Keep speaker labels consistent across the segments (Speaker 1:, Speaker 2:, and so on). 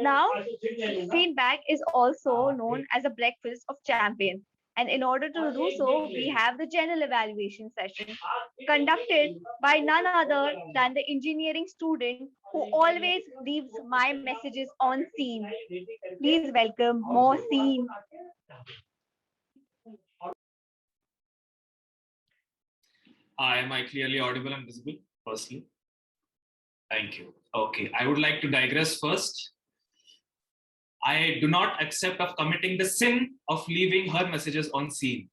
Speaker 1: Now, feedback is also known as a breakfast of champions. And in order to do so, we have the general evaluation session conducted by none other than the engineering student who always leaves my messages on scene. Please welcome more scene.
Speaker 2: Am I clearly audible and visible? Firstly, thank you. Okay, I would like to digress first. I do not accept of committing the sin of leaving her messages on scene.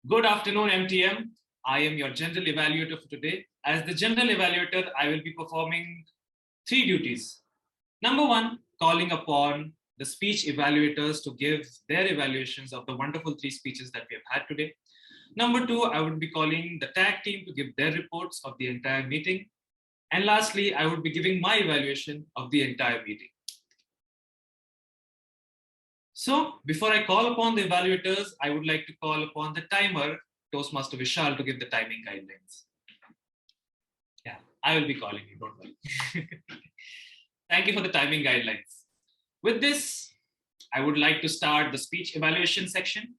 Speaker 2: Good afternoon, MTM. I am your General Evaluator for today. As the General Evaluator, I will be performing 3 duties. Number 1, calling upon the speech evaluators to give their evaluations of the wonderful 3 speeches that we have had today. Number 2, I would be calling the tag team to give their reports of the entire meeting. And lastly, I would be giving my evaluation of the entire meeting. So before I call upon the evaluators, I would like to call upon the timer, Toastmaster Vishal, to give the timing guidelines. Yeah, I will be calling you, don't worry. Thank you for the timing guidelines. With this, I would like to start the speech evaluation section.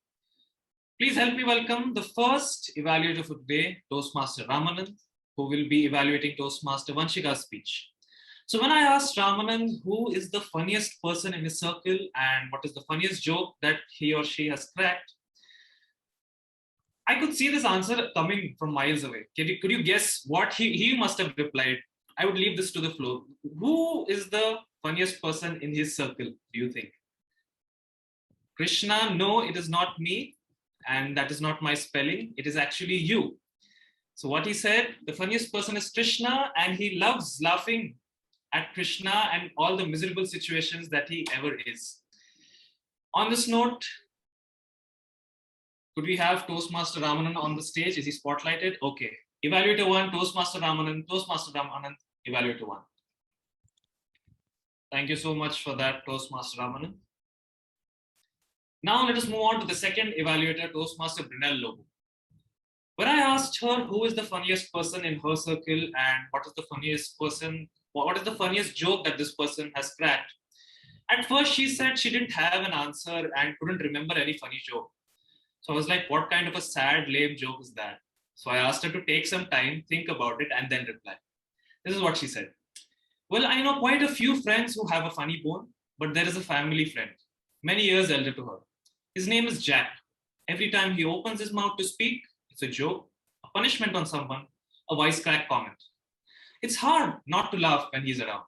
Speaker 2: Please help me welcome the first evaluator for today, Toastmaster Ramanand, who will be evaluating Toastmaster Vanshika's speech. So when I asked Ramanand who is the funniest person in his circle and what is the funniest joke that he or she has cracked, I could see this answer coming from miles away. Could you guess what he must have replied? I would leave this to the floor. Who is the funniest person in his circle, do you think? Krishna, no, it is not me. And that is not my spelling. It is actually you. So what he said, the funniest person is Krishna, and he loves laughing at Krishna and all the miserable situations that he ever is. On this note, could we have Toastmaster Ramanand on the stage? Is he spotlighted? Okay. Evaluator 1, Toastmaster Ramanand, Evaluator 1. Thank you so much for that, Toastmaster Ramanand. Now let us move on to the second evaluator, Toastmaster Brunel Lobo. When I asked her who is the funniest person in her circle and what is the funniest joke that this person has cracked, at first she said she didn't have an answer and couldn't remember any funny joke. So I was like, what kind of a sad, lame joke is that? So I asked her to take some time, think about it, and then reply. This is what she said. Well, I know quite a few friends who have a funny bone, but there is a family friend, many years elder to her. His name is Jack. Every time he opens his mouth to speak, it's a joke, a punishment on someone, a wisecrack comment. It's hard not to laugh when he's around.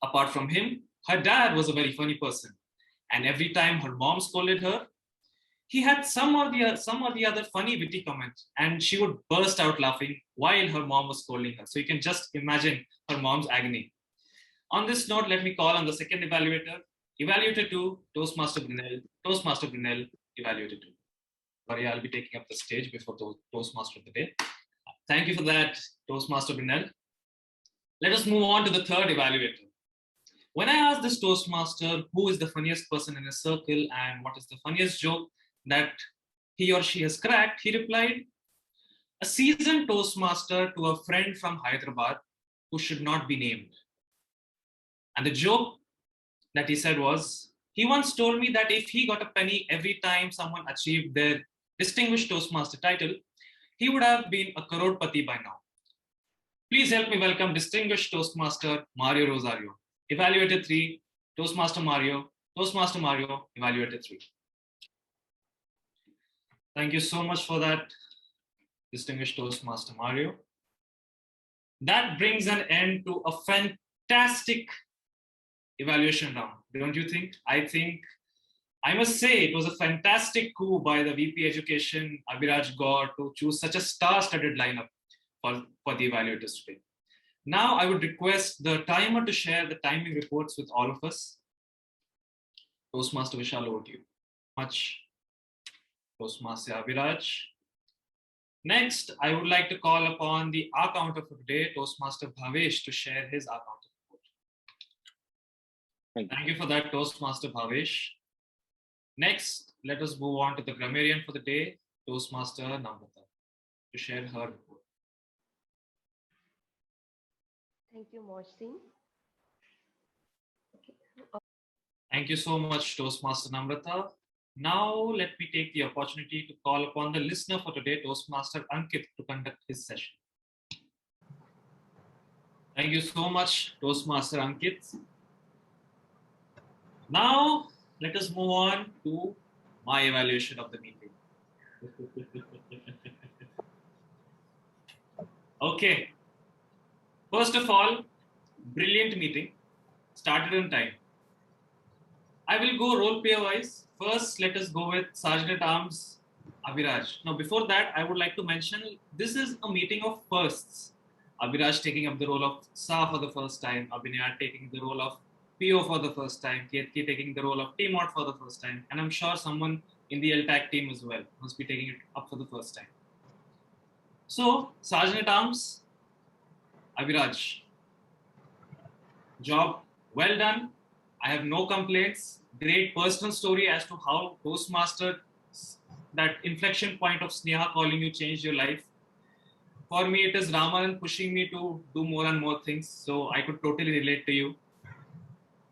Speaker 2: Apart from him, her dad was a very funny person. And every time her mom scolded her, he had some or the other funny witty comment, and she would burst out laughing while her mom was scolding her. So you can just imagine her mom's agony. On this note, let me call on the second evaluator, Evaluator 2, Toastmaster Brunel, Evaluator 2. Sorry, I'll be taking up the stage before the Toastmaster of the day. Thank you for that, Toastmaster Brunel. Let us move on to the third evaluator. When I asked this Toastmaster who is the funniest person in his circle and what is the funniest joke that he or she has cracked, he replied, a seasoned Toastmaster to a friend from Hyderabad who should not be named. And the joke that he said was, he once told me that if he got a penny every time someone achieved their distinguished Toastmaster title, he would have been a crorepati by now. Please help me welcome distinguished Toastmaster Mario Rosario. Evaluator 3, Toastmaster Mario, Evaluator 3. Thank you so much for that, distinguished Toastmaster Mario. That brings an end to a fantastic evaluation round, don't you think? I must say it was a fantastic coup by the VP Education, Abhiraj Gaur, to choose such a star-studded lineup for the evaluators today. Now I would request the timer to share the timing reports with all of us. Toastmaster Vishal, over to you. Much. Toastmaster Abhiraj. Next, I would like to call upon the R counter for today, Toastmaster Bhavesh, to share his R counter report. Thank you for that, Toastmaster Bhavesh. Next, let us move on to the grammarian for the day, Toastmaster Namrata, to share her report.
Speaker 3: Thank you, Mohsin.
Speaker 2: Thank you so much, Toastmaster Namrata. Now, let me take the opportunity to call upon the listener for today, Toastmaster Ankit, to conduct his session. Thank you so much, Toastmaster Ankit. Now, let us move on to my evaluation of the meeting. Okay. First of all, brilliant meeting. Started on time. I will go role play wise. First, let us go with Sergeant at Arms Abhiraj. Now, before that, I would like to mention this is a meeting of firsts. Abhiraj taking up the role of Sa for the first time, Abhinaya taking the role of PO for the first time, Ketki taking the role of T-Mod for the first time, and I'm sure someone in the LTAC team as well must be taking it up for the first time. So, Sergeant at Arms Abhiraj, job well done. I have no complaints. Great personal story as to how Toastmaster, that inflection point of Sneha calling you changed your life. For me, it is Ramanan pushing me to do more and more things. So I could totally relate to you.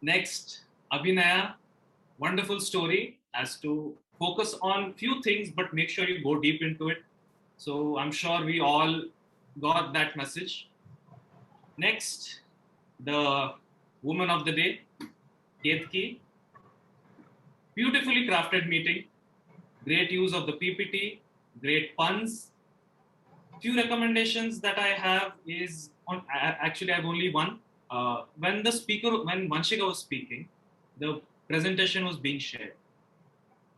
Speaker 2: Next, Abhinaya, wonderful story as to focus on few things, but make sure you go deep into it. So I'm sure we all got that message. Next, the woman of the day, Ketki. Beautifully crafted meeting, great use of the PPT, great puns. Few recommendations that I have is on. Actually, I have only one. When Vanshika was speaking, the presentation was being shared.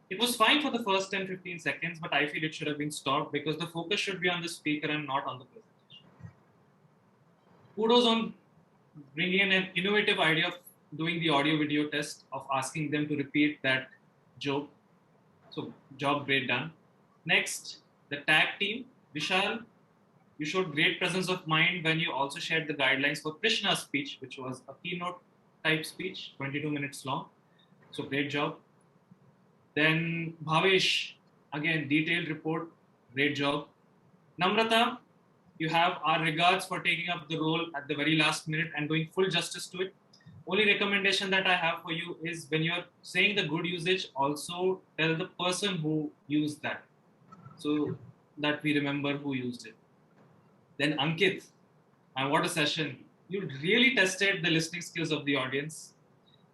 Speaker 2: It was fine for the first 10-15 seconds, but I feel it should have been stopped because the focus should be on the speaker and not on the presentation. Kudos on bringing in an innovative idea of doing the audio video test of asking them to repeat that joke. So job great done. Next, the tag team. Vishal, you showed great presence of mind when you also shared the guidelines for Krishna's speech, which was a keynote type speech, 22 minutes long. So great job. Then Bhavesh, again, detailed report, great job. Namrata, you have our regards for taking up the role at the very last minute and doing full justice to it. Only recommendation that I have for you is when you're saying the good usage, also tell the person who used that so that we remember who used it. Then Ankit, and what a session. You really tested the listening skills of the audience,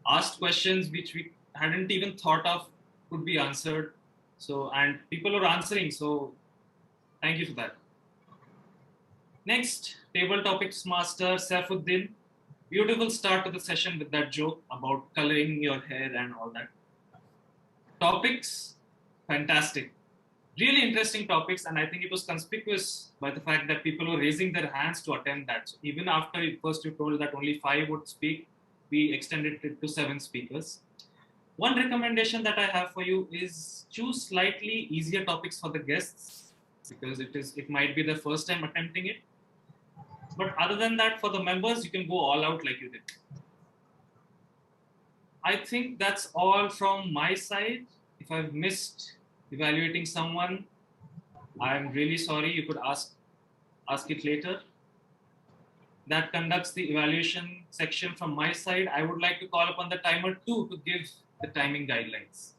Speaker 2: asked questions which we hadn't even thought of could be answered. So, and people were answering. So thank you for that. Next, table topics master Saifuddin. Beautiful start to the session with that joke about coloring your hair and all that. Topics, fantastic. Really interesting topics, and I think it was conspicuous by the fact that people were raising their hands to attend that. So even after first you told that only 5 would speak, we extended it to 7 speakers. One recommendation that I have for you is choose slightly easier topics for the guests because it might be the first time attempting it. But other than that, for the members, you can go all out like you did. I think that's all from my side. If I've missed evaluating someone, I'm really sorry. You could ask it later. That conducts the evaluation section from my side. I would like to call upon the timer 2 to give the timing guidelines.